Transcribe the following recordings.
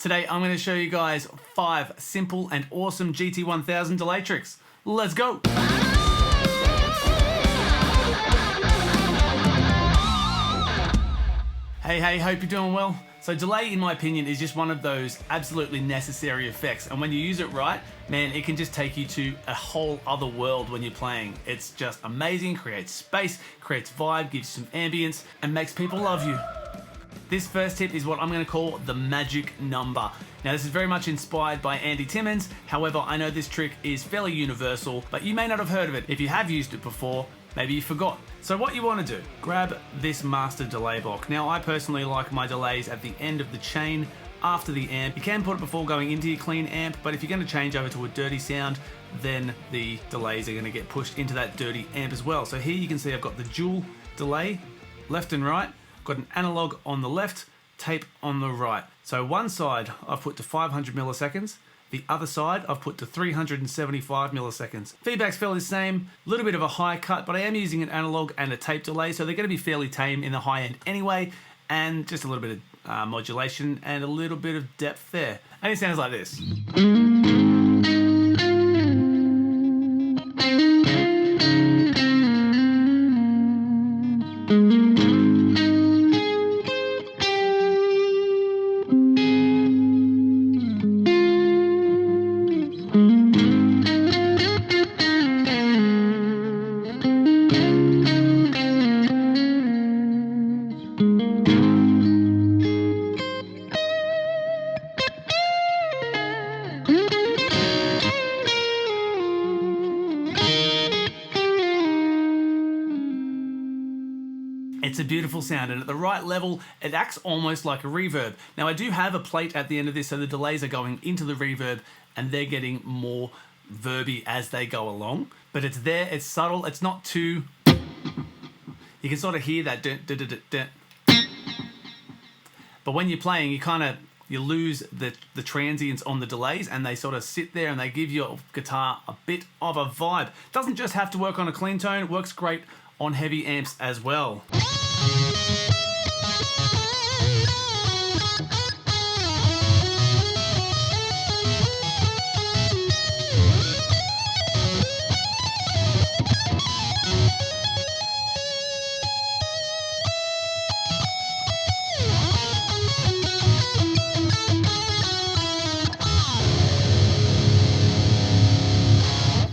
Today I'm going to show you guys 5 simple and awesome GT-1000 delay tricks. Let's go! Hey, hope you're doing well. So delay, in my opinion, is just one of those absolutely necessary effects, and when you use it right, man, it can just take you to a whole other world when you're playing. It's just amazing, creates space, creates vibe, gives you some ambience, and makes people love you. This first tip is what I'm going to call the magic number. Now this is very much inspired by Andy Timmons, however I know this trick is fairly universal, but you may not have heard of it. If you have used it before, maybe you forgot. So what you want to do, grab this master delay block. Now I personally like my delays at the end of the chain after the amp. You can put it before going into your clean amp, but if you're going to change over to a dirty sound, then the delays are going to get pushed into that dirty amp as well. So here you can see I've got the dual delay, left and right. Got an analog on the left, tape on the right. So one side I've put to 500 milliseconds, the other side I've put to 375 milliseconds. Feedback's fairly the same, a little bit of a high cut, but I am using an analog and a tape delay, so they're going to be fairly tame in the high end anyway, and just a little bit of modulation and a little bit of depth there. And it sounds like this. It's a beautiful sound, and at the right level, it acts almost like a reverb. Now I do have a plate at the end of this, so the delays are going into the reverb and they're getting more verby as they go along. But it's there, it's subtle, it's not too... You can sort of hear that dun, dun, dun, dun, dun. But when you're playing, you lose the transients on the delays, and they sort of sit there and they give your guitar a bit of a vibe. It doesn't just have to work on a clean tone, it works great on heavy amps as well.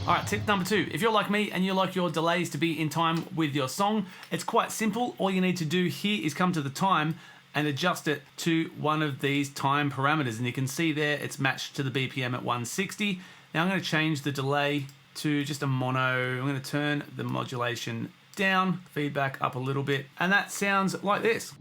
Alright, tip number 2. If you're like me and you like your delays to be in time with your song, it's quite simple. All you need to do here is come to the time and adjust it to one of these time parameters. And you can see there it's matched to the BPM at 160. Now I'm going to change the delay to just a mono. I'm going to turn the modulation down, feedback up a little bit, and that sounds like this.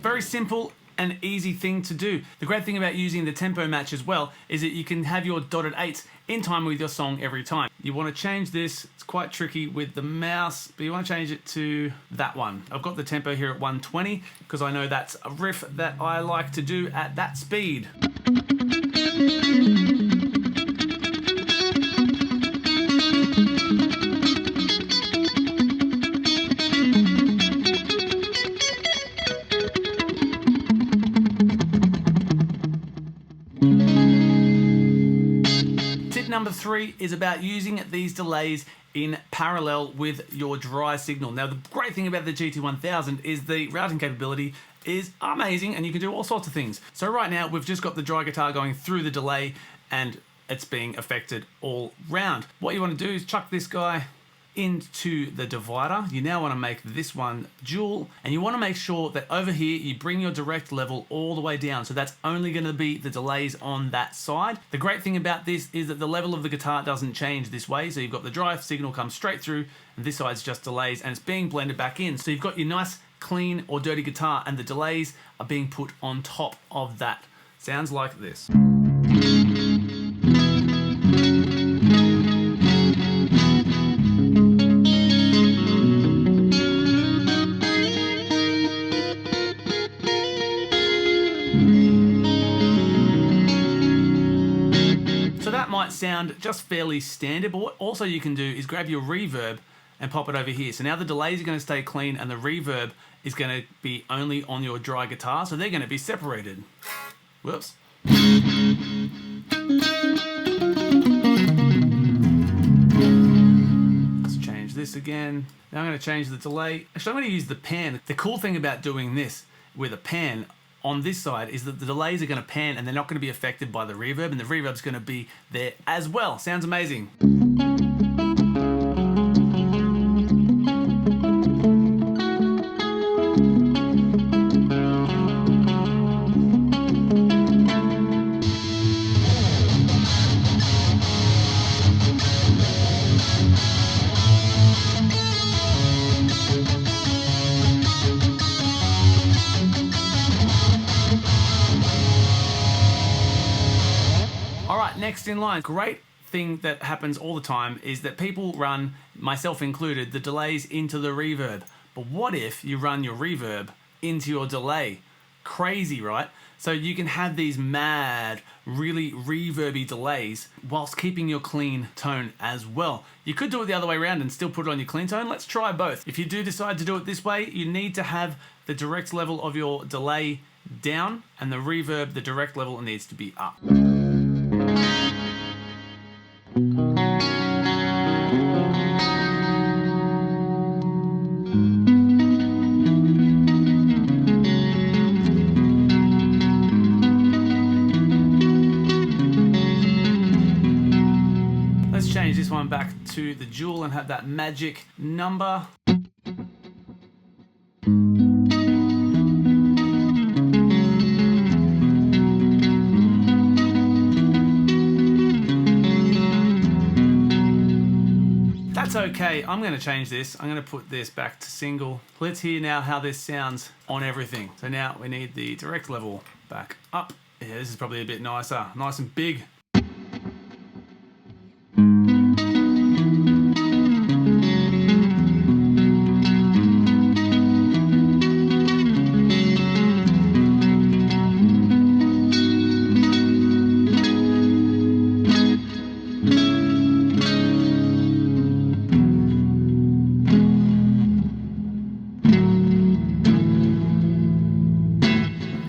Very simple and easy thing to do. The great thing about using the tempo match as well is that you can have your dotted 8s in time with your song every time. You want to change this, it's quite tricky with the mouse, but you want to change it to that one. I've got the tempo here at 120 because I know that's a riff that I like to do at that speed. Number 3 is about using these delays in parallel with your dry signal. Now the great thing about the GT-1000 is the routing capability is amazing, and you can do all sorts of things. So right now we've just got the dry guitar going through the delay and it's being affected all round. What you want to do is chuck this guy into the divider. You now want to make this one dual, and you want to make sure that over here you bring your direct level all the way down, so that's only going to be the delays on that side. The great thing about this is that the level of the guitar doesn't change this way, so you've got the dry signal come straight through and this side's just delays, and it's being blended back in, so you've got your nice clean or dirty guitar and the delays are being put on top of that. Sounds like this. sound just fairly standard, but what also you can do is grab your reverb and pop it over here. So now the delays are going to stay clean and the reverb is going to be only on your dry guitar, so they're going to be separated. Whoops. Let's change this again. Now I'm going to change the delay. Actually, I'm going to use the pan. The cool thing about doing this with a pan on this side is that the delays are going to pan and they're not going to be affected by the reverb, and the reverb's going to be there as well. Sounds amazing. Next in line, great thing that happens all the time is that people run, myself included, the delays into the reverb. But what if you run your reverb into your delay? Crazy, right? So you can have these mad, really reverby delays whilst keeping your clean tone as well. You could do it the other way around and still put it on your clean tone. Let's try both. If you do decide to do it this way, you need to have the direct level of your delay down and the reverb, the direct level, needs to be up. Let's change this one back to the Dual and have that magic number. That's okay, I'm going to change this. I'm going to put this back to single. Let's hear now how this sounds on everything. So now we need the direct level back up. Yeah, this is probably a bit nicer, nice and big.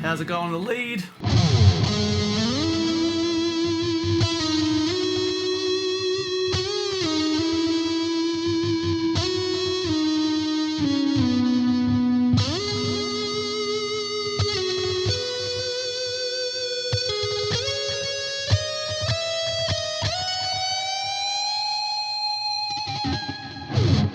How's it go on the lead?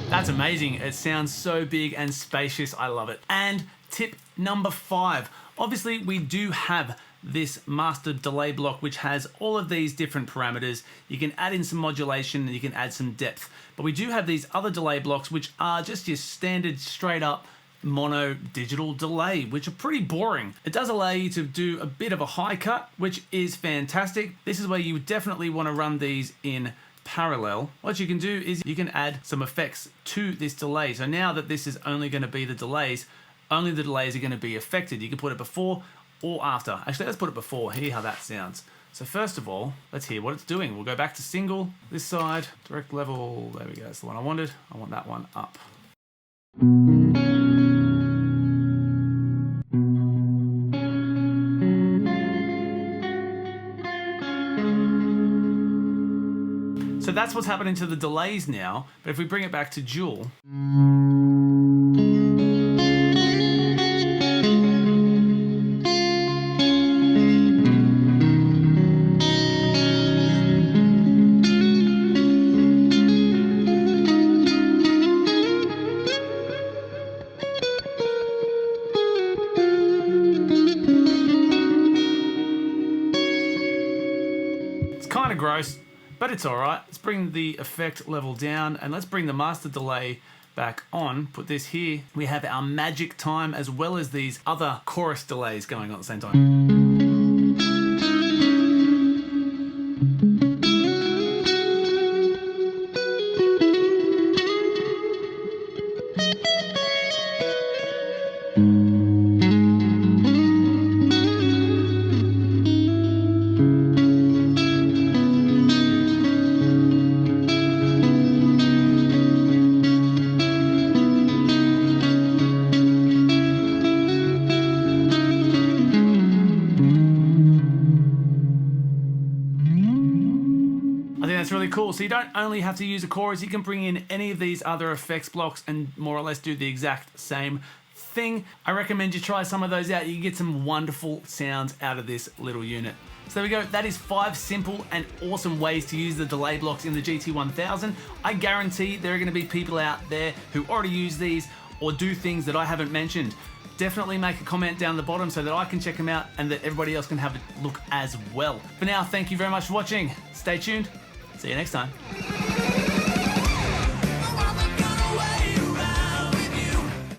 That's amazing. It sounds so big and spacious. I love it. And tip number 5. Obviously, we do have this master delay block which has all of these different parameters. You can add in some modulation and you can add some depth. But we do have these other delay blocks which are just your standard straight up mono digital delay, which are pretty boring. It does allow you to do a bit of a high cut, which is fantastic. This is where you definitely want to run these in parallel. What you can do is you can add some effects to this delay. So now that this is only going to be the delays, only the delays are going to be affected. You can put it before or after. Actually, let's put it before, hear how that sounds. So first of all, let's hear what it's doing. We'll go back to single, this side, direct level, there we go, that's the one I wanted. I want that one up. So that's what's happening to the delays now, but if we bring it back to dual, it's kind of gross, but it's all right. Let's bring the effect level down and let's bring the master delay back on. Put this here. We have our magic time as well as these other chorus delays going on at the same time. really cool. So you don't only have to use a chorus, you can bring in any of these other effects blocks and more or less do the exact same thing. I recommend you try some of those out. You can get some wonderful sounds out of this little unit. So there we go. That is 5 simple and awesome ways to use the delay blocks in the GT-1000. I guarantee there are going to be people out there who already use these or do things that I haven't mentioned. Definitely make a comment down the bottom so that I can check them out and that everybody else can have a look as well. For now, thank you very much for watching. Stay tuned. See you next time.